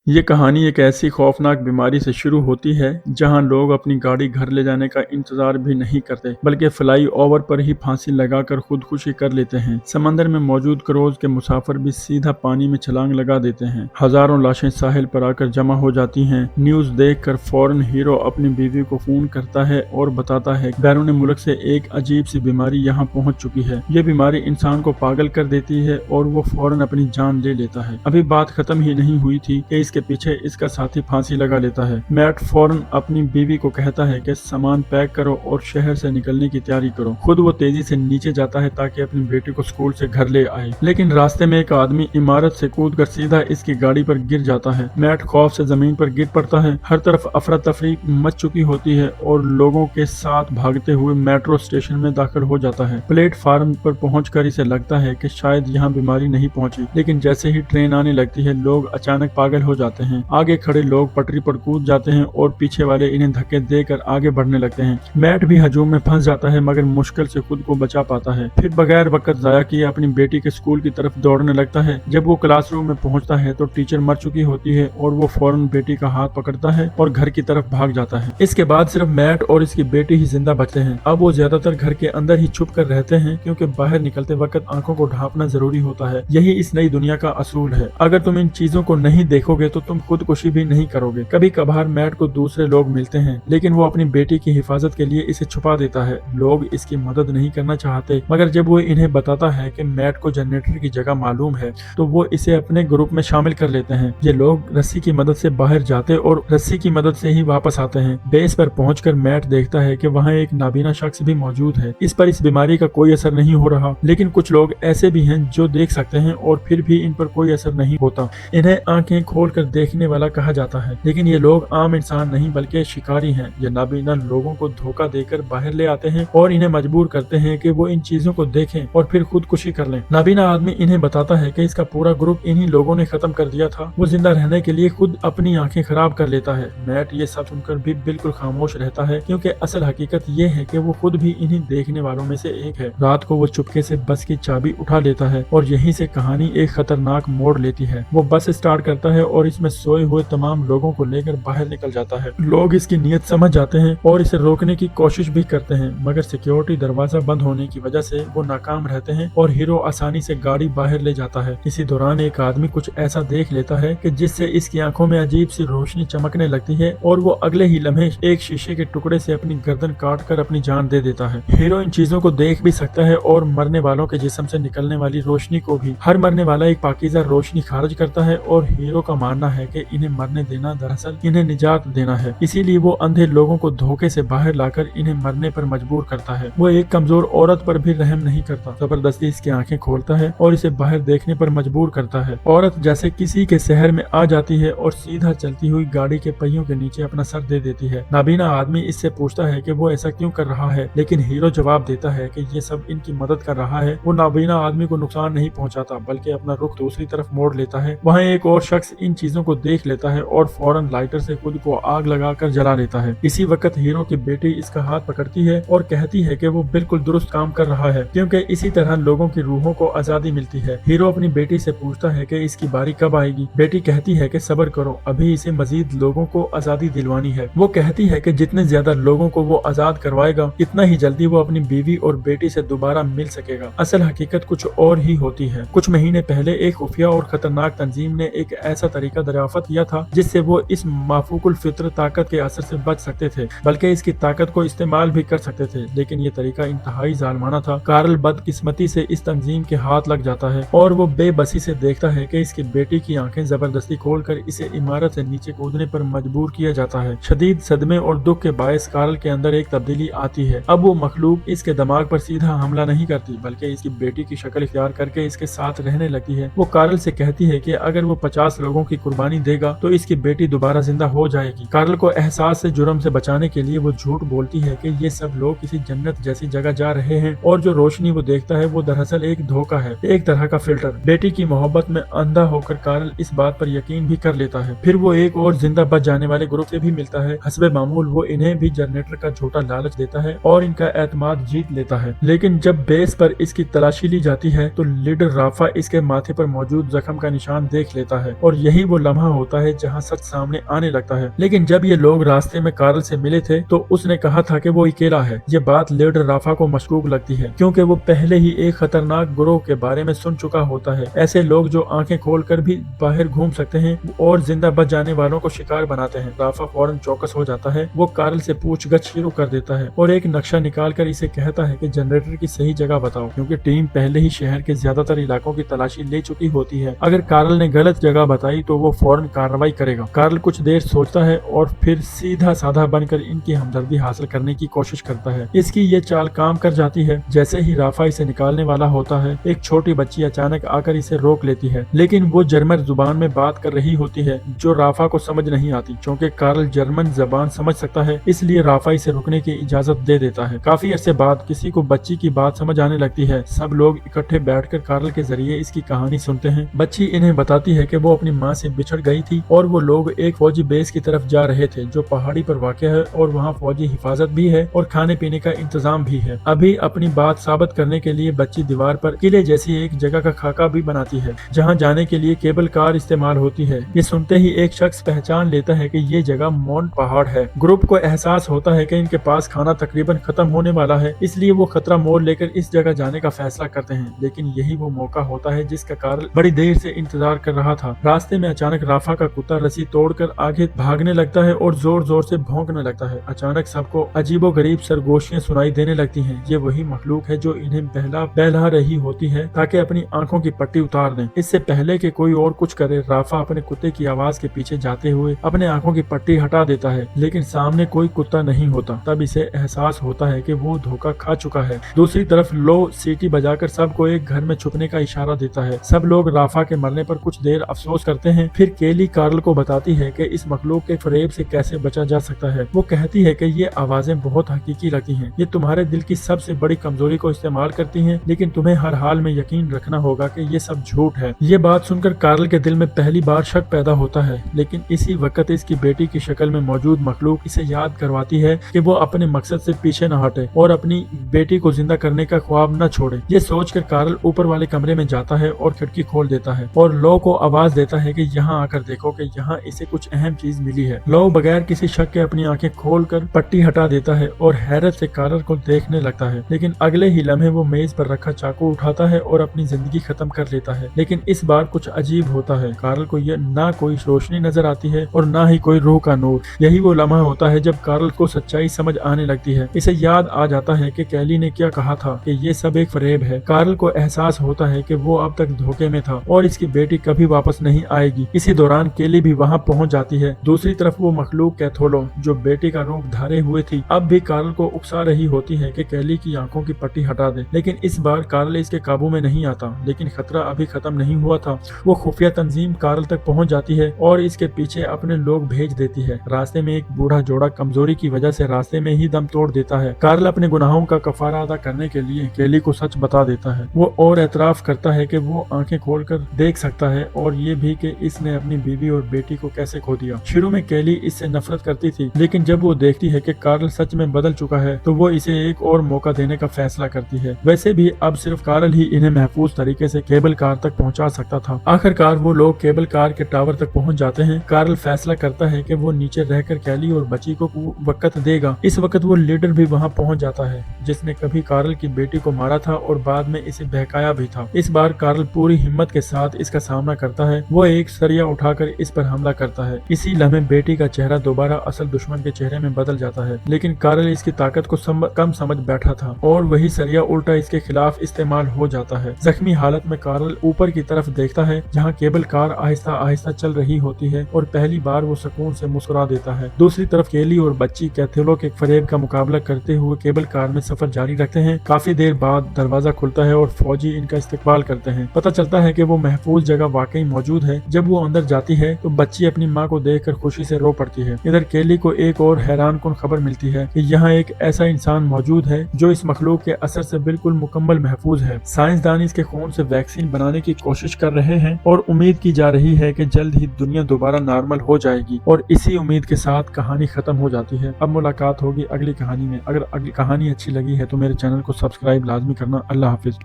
ये कहानी एक ऐसी खौफनाक बीमारी से शुरू होती है जहां लोग अपनी गाड़ी घर ले जाने का इंतजार भी नहीं करते बल्कि फ्लाई ओवर पर ही फांसी लगाकर खुदकुशी कर लेते हैं। समंदर में मौजूद क्रूज के मुसाफिर भी सीधा पानी में छलांग लगा देते हैं। हजारों लाशें साहिल पर आकर जमा हो जाती हैं। न्यूज देखकर फौरन हीरो अपनी बीवी को फोन करता है और बताता है बैरून मुल्क से एक अजीब सी बीमारी यहाँ पहुंच चुकी है। ये बीमारी इंसान को पागल कर देती है और वो फौरन अपनी जान ले लेता है। अभी बात खत्म ही नहीं हुई थी कि इसके पीछे इसका साथी फांसी लगा लेता है। मैट फौरन अपनी बीवी को कहता है कि सामान पैक करो और शहर से निकलने की तैयारी करो। खुद वो तेजी से नीचे जाता है ताकि अपनी बेटी को स्कूल से घर ले आए, लेकिन रास्ते में एक आदमी इमारत से कूदकर सीधा इसकी गाड़ी पर गिर जाता है। मैट खौफ से जमीन पर गिर पड़ता है। हर तरफ अफरा तफरी मच चुकी होती है और लोगों के साथ भागते हुए मेट्रो स्टेशन में दाखिल हो जाता है। प्लेटफार्म पर पहुंचकर इसे लगता है कि शायद यहाँ बीमारी नहीं पहुंची, लेकिन जैसे ही ट्रेन आने लगती है लोग अचानक पागल हो जाते हैं। आगे खड़े लोग पटरी पर कूद जाते हैं और पीछे वाले इन्हें धक्के देकर आगे बढ़ने लगते हैं। मैट भी हजूम में फंस जाता है मगर मुश्किल से खुद को बचा पाता है। फिर बगैर वक्त जाया किए अपनी बेटी के स्कूल की तरफ दौड़ने लगता है। जब वो क्लासरूम में पहुंचता है तो टीचर मर चुकी होती है और वो फौरन बेटी का हाथ पकड़ता है और घर की तरफ भाग जाता है। इसके बाद सिर्फ मैट और इसकी बेटी ही जिंदा बचते हैं। अब वो ज्यादातर घर के अंदर ही छुप कर रहते हैं क्योंकि बाहर निकलते वक्त आंखों को ढांपना जरूरी होता है। यही इस नई दुनिया का असूल है। अगर तुम इन चीजों को नहीं देखोगे तो तुम खुदकुशी भी नहीं करोगे। कभी कभार मैट को दूसरे लोग मिलते हैं लेकिन वो अपनी बेटी की हिफाजत के लिए इसे छुपा देता है। लोग इसकी मदद नहीं करना चाहते मगर जब वो इन्हें बताता है कि मैट को जनरेटर की जगह मालूम है तो वो इसे अपने ग्रुप में शामिल कर लेते हैं। ये लोग रस्सी की मदद से बाहर जाते और रस्सी की मदद से ही वापस आते हैं। बेस पर पहुंचकर मैट देखता है कि वहाँ एक नाबीना शख्स भी मौजूद है। इस पर इस बीमारी का कोई असर नहीं हो रहा, लेकिन कुछ लोग ऐसे भी हैं जो देख सकते हैं और फिर भी इन पर कोई असर नहीं होता। इन्हें आंखें खोलकर देखने वाला कहा जाता है, लेकिन ये लोग आम इंसान नहीं बल्कि शिकारी हैं। ये नाबीना लोगों को धोखा देकर बाहर ले आते हैं और इन्हें मजबूर करते हैं कि वो इन चीजों को देखें और फिर खुदकुशी कर लें। नाबीना आदमी इन्हें बताता है कि इसका पूरा ग्रुप इन्हीं लोगों ने खत्म कर दिया था। वो जिंदा रहने के लिए खुद अपनी आंखें खराब कर लेता है। मैट ये सब सुनकर भी बिल्कुल खामोश रहता है क्योंकि असल हकीकत ये है कि वो खुद भी इन्हीं देखने वालों में से एक है। रात को वो चुपके से बस की चाबी उठा लेता है और यहीं से कहानी एक खतरनाक मोड़ लेती है। वो बस स्टार्ट करता है और इसमें सोए हुए तमाम लोगों को लेकर बाहर निकल जाता है। लोग इसकी नीयत समझ जाते हैं और इसे रोकने की कोशिश भी करते हैं मगर सिक्योरिटी दरवाजा बंद होने की वजह से वो नाकाम रहते हैं और हीरो आसानी से गाड़ी बाहर ले जाता है। इसी दौरान एक आदमी कुछ ऐसा देख लेता है कि जिससे इसकी आंखों में अजीब सी रोशनी चमकने लगती है और वो अगले ही लम्हे एक शीशे के टुकड़े से अपनी गर्दन काट कर अपनी जान दे देता है। हीरो इन चीजों को देख भी सकता है और मरने वालों के जिस्म से निकलने वाली रोशनी को भी। हर मरने वाला एक पाकीज़ा रोशनी खारिज करता है और हीरो का मानना है कि इन्हें मरने देना दरअसल इन्हें निजात देना है। इसीलिए वो अंधे लोगों को धोखे से बाहर लाकर इन्हें मरने पर मजबूर करता है। वो एक कमजोर औरत पर भी रहम नहीं करता, जबरदस्ती इसकी आंखें खोलता है और इसे बाहर देखने पर मजबूर करता है। औरत जैसे किसी के शहर में आ जाती है और सीधा चलती हुई गाड़ी के पहियों के नीचे अपना सर दे देती है। नाबीना आदमी इससे पूछता है कि वो ऐसा क्यों कर रहा है, लेकिन हीरो जवाब देता है कि ये सब इनकी मदद कर रहा है। वो नाबीना आदमी को नुकसान नहीं पहुंचाता बल्कि अपना रुख दूसरी तरफ मोड़ लेता है। वहाँ एक और शख्स इन चीजों को देख लेता है और फौरन लाइटर से खुद को आग लगाकर जला लेता है। इसी वक्त हीरो की बेटी इसका हाथ पकड़ती है और कहती है कि वो बिल्कुल दुरुस्त काम कर रहा है क्योंकि इसी तरह लोगों की रूहों को आजादी मिलती है। हीरो अपनी बेटी से पूछता है कि इसकी बारी कब आएगी। बेटी कहती है कि सब्र करो, अभी इसे मजीद लोगों को आजादी दिलवानी है। वो कहती है कि जितने ज्यादा लोगों को वो आजाद करवाएगा इतना ही जल्दी वो अपनी बीवी और बेटी से दोबारा मिल सकेगा। असल हकीकत कुछ और ही होती है। कुछ महीने पहले एक खुफिया और खतरनाक तंजीम ने एक ऐसा तरीका दरियाफ्त किया था जिससे वो इस माफूकुल फित्र ताकत के असर से बच सकते थे, बल्कि इसकी ताकत को इस्तेमाल भी कर सकते थे, लेकिन ये तरीका इंतहाई जालमाना था। कार्ल बदकिस्मती से इस तंजीम के हाथ लग जाता है और वो बेबसी से देखता है कि इसकी बेटी की आंखें जबरदस्ती खोलकर इसे इमारत से नीचे कूदने पर मजबूर किया जाता है। शदीद सदमे और दुख के बायस कार्ल के अंदर एक तब्दीली आती है। अब वो मखलूक इसके दिमाग पर सीधा हमला नहीं करती बल्कि इसकी बेटी की शक्ल इख्तियार करके इसके साथ रहने लगती है। वो कार्ल से कहती है कि अगर वो 50 लोगों की कुर्बानी देगा तो इसकी बेटी दोबारा जिंदा हो जाएगी। कार्ल को एहसास से जुर्म से बचाने के लिए वो झूठ बोलती है कि ये सब लोग किसी जन्नत जैसी जगह जा रहे हैं और जो रोशनी वो देखता है वो दरअसल एक धोखा है, एक तरह का फिल्टर। बेटी की मोहब्बत में अंधा होकर कार्ल इस बात पर यकीन भी कर लेता है। फिर वो एक और जिंदा बच जाने वाले ग्रुप से भी मिलता है। हस्बे मामूल वो इन्हें भी जनरेटर का झूठा लालच देता है और इनका एतमाद जीत लेता है। लेकिन जब बेस पर इसकी तलाशी ली जाती है तो लीडर राफा इसके माथे पर मौजूद जख्म का निशान देख लेता है और यही वो वो लम्हा होता है जहाँ सच सामने आने लगता है। लेकिन जब ये लोग रास्ते में कार्ल से मिले थे तो उसने कहा था कि वो अकेला है। ये बात लीडर राफा को मशकूक लगती है क्योंकि वो पहले ही एक खतरनाक गिरोह के बारे में सुन चुका होता है। ऐसे लोग जो आंखें खोलकर भी बाहर घूम सकते हैं और जिंदा बच जाने वालों को शिकार बनाते हैं। राफा फौरन चौकस हो जाता है। वो कार्ल से पूछगछ शुरू कर देता है और एक नक्शा निकालकर इसे कहता है कि जनरेटर की सही जगह बताओ, क्योंकि टीम पहले ही शहर के ज्यादातर इलाकों की तलाशी ले चुकी होती है। अगर कार्ल ने गलत जगह बताई तो वो फौरन कार्रवाई करेगा। कार्ल कुछ देर सोचता है और फिर सीधा साधा बनकर इनकी हमदर्दी हासिल करने की कोशिश करता है। इसकी ये चाल काम कर जाती है। जैसे ही राफा इसे निकालने वाला होता है, एक छोटी बच्ची अचानक आकर इसे रोक लेती है, लेकिन वो जर्मन जुबान में बात कर रही होती है जो राफा को समझ नहीं आती। क्योंकि कार्ल जर्मन जबान समझ सकता है, इसलिए राफा इसे रुकने की इजाजत दे देता है। काफी अरसे बाद किसी को बच्ची की बात समझ आने लगती है। सब लोग इकट्ठे बैठकर कार्ल के जरिए इसकी कहानी सुनते हैं। बच्ची इन्हें बताती है कि वो अपनी माँ से बिछड़ गई थी और वो लोग एक फौजी बेस की तरफ जा रहे थे जो पहाड़ी पर वाक़या है और वहाँ फौजी हिफाजत भी है और खाने पीने का इंतजाम भी है। अभी अपनी बात साबित करने के लिए बच्ची दीवार पर किले जैसी एक जगह का खाका भी बनाती है जहाँ जाने के लिए केबल कार इस्तेमाल होती है। ये सुनते ही एक शख्स पहचान लेता है कि ये जगह माउंट पहाड़ है। ग्रुप को एहसास होता है कि इनके पास खाना तकरीबन खत्म होने वाला है, इसलिए वो खतरा मोल लेकर इस जगह जाने का फैसला करते हैं। लेकिन यही वो मौका होता है जिसका कार्ल बड़ी देर से इंतजार कर रहा था। रास्ते में अचानक राफा का कुत्ता रस्सी तोड़कर आगे भागने लगता है और जोर जोर से भौंकने लगता है। अचानक सबको अजीबो गरीब सरगोशियां सुनाई देने लगती हैं। ये वही मखलूक है जो इन्हें बहला रही होती है ताकि अपनी आंखों की पट्टी उतार दें। इससे पहले कि कोई और कुछ करे, राफा अपने कुत्ते की आवाज के पीछे जाते हुए अपने आंखों की पट्टी हटा देता है, लेकिन सामने कोई कुत्ता नहीं होता। तब इसे एहसास होता है कि वो धोखा खा चुका है। दूसरी तरफ लो सीटी बजाकर सबको एक घर में छुपने का इशारा देता है। सब लोग राफा के मरने पर कुछ देर अफसोस करते हैं। फिर केली कार्ल को बताती है कि इस मखलूक के फरेब से कैसे बचा जा सकता है। वो कहती है कि ये आवाजें बहुत हकीकी लगती हैं, ये तुम्हारे दिल की सबसे बड़ी कमजोरी को इस्तेमाल करती हैं, लेकिन तुम्हें हर हाल में यकीन रखना होगा कि ये सब झूठ है। ये बात सुनकर कार्ल के दिल में पहली बार शक पैदा होता है, लेकिन इसी वक्त इसकी बेटी की शक्ल में मौजूद मखलूक इसे याद करवाती है कि वो अपने मकसद से पीछे न हटे और अपनी बेटी को जिंदा करने का ख्वाब न छोड़े। ये सोचकर कार्ल ऊपर वाले कमरे में जाता है और खिड़की खोल देता है और लो को आवाज देता है कि यहाँ आकर देखो कि यहाँ इसे कुछ अहम चीज मिली है। लो बगैर किसी शक के अपनी आंखें खोलकर पट्टी हटा देता है और हैरत से कार्ल को देखने लगता है, लेकिन अगले ही लम्हे वो मेज पर रखा चाकू उठाता है और अपनी जिंदगी खत्म कर लेता है। लेकिन इस बार कुछ अजीब होता है। कार्ल को ये ना कोई रोशनी नजर आती है और ना ही कोई रूह का नूर। यही वो लम्हा होता है जब कार्ल को सच्चाई समझ आने लगती है। इसे याद आ जाता है कि कैली ने क्या कहा था कि ये सब एक फरेब है। कार्ल को एहसास होता है कि वो अब तक धोखे में था और इसकी बेटी कभी वापस नहीं आएगी। इसी दौरान केली भी वहाँ पहुँच जाती है। दूसरी तरफ वो मखलूक कैथोलो जो बेटी का रूप धारे हुए थी अब भी कार्ल को उकसा रही होती है कि कैली की आंखों की पट्टी हटा दे, लेकिन इस बार कार्ल इसके काबू में नहीं आता। लेकिन खतरा अभी खत्म नहीं हुआ था। वो खुफिया तंजीम कार्ल तक पहुंच जाती है और इसके पीछे अपने लोग भेज देती है। रास्ते में एक बूढ़ा जोड़ा कमजोरी की वजह से रास्ते में ही दम तोड़ देता है। कार्ल अपने गुनाहों का कफारा अदा करने के लिए केली को सच बता देता है। वो और एतराफ करता है कि वो आंखें खोलकर देख सकता है और ये भी कि इसने अपनी बीवी और बेटी को कैसे खो दिया। शुरू में केली इससे नफरत करती थी, लेकिन जब वो देखती है कि कार्ल सच में बदल चुका है तो वो इसे एक और मौका देने का फैसला करती है। वैसे भी अब सिर्फ कार्ल ही इन्हें महफूज तरीके से केबल कार तक पहुंचा सकता था। आखिरकार वो लोग केबल कार के टावर तक पहुंच जाते हैं। कार्ल फैसला करता है कि वो नीचे रहकर कैली और बच्ची को वक्त देगा। इस वक्त वो लीडर भी वहां पहुंच जाता है जिसने कभी कार्ल की बेटी को मारा था और बाद में इसे बहकाया भी था। इस बार कार्ल पूरी हिम्मत के साथ इसका सामना करता है। वो एक सरिया उठाकर इस पर हमला करता है। इसी लम्हे बेटी का चेहरा दोबारा असल दुश्मन के चेहरे में बदल जाता है, लेकिन कार्ल इसकी ताकत को कम समझ बैठा था और वही सरिया उल्टा इसके खिलाफ इस्तेमाल हो जाता है। जख्मी हालत में कार्ल ऊपर की तरफ देखता है जहाँ केबल कार आहिस्ता आहिस्ता चल रही होती है और पहली बार वो सुकून से मुस्कुरा देता है। दूसरी तरफ केली और बच्ची कैथोलो के फरेब का मुकाबला करते हुए केबल कार में सफर जारी रखते हैं। काफी देर बाद दरवाजा खुलता है और फौजी इनका इस्तकबाल करते हैं। पता चलता है कि वो महफूज जगह वाकई मौजूद है। जब वो अंदर जाती है तो बच्ची अपनी माँ को देखकर खुशी से रो पड़ती है। इधर केली को एक और हैरान कुन खबर मिलती है कि यहाँ एक ऐसा इंसान मौजूद है जो इस मखलूक के असर से बिल्कुल मुकम्मल महफूज है। साइंसदान इसके खून से वैक्सीन बनाने की कोशिश कर रहे हैं और उम्मीद की जा रही है कि जल्द ही दुनिया दोबारा नॉर्मल हो जाएगी। और इसी उम्मीद के साथ कहानी खत्म हो जाती है। अब मुलाकात होगी अगली कहानी में। अगर अगली कहानी अच्छी लगी है तो मेरे चैनल को सब्सक्राइब लाजमी करना। अल्लाह हाफिज।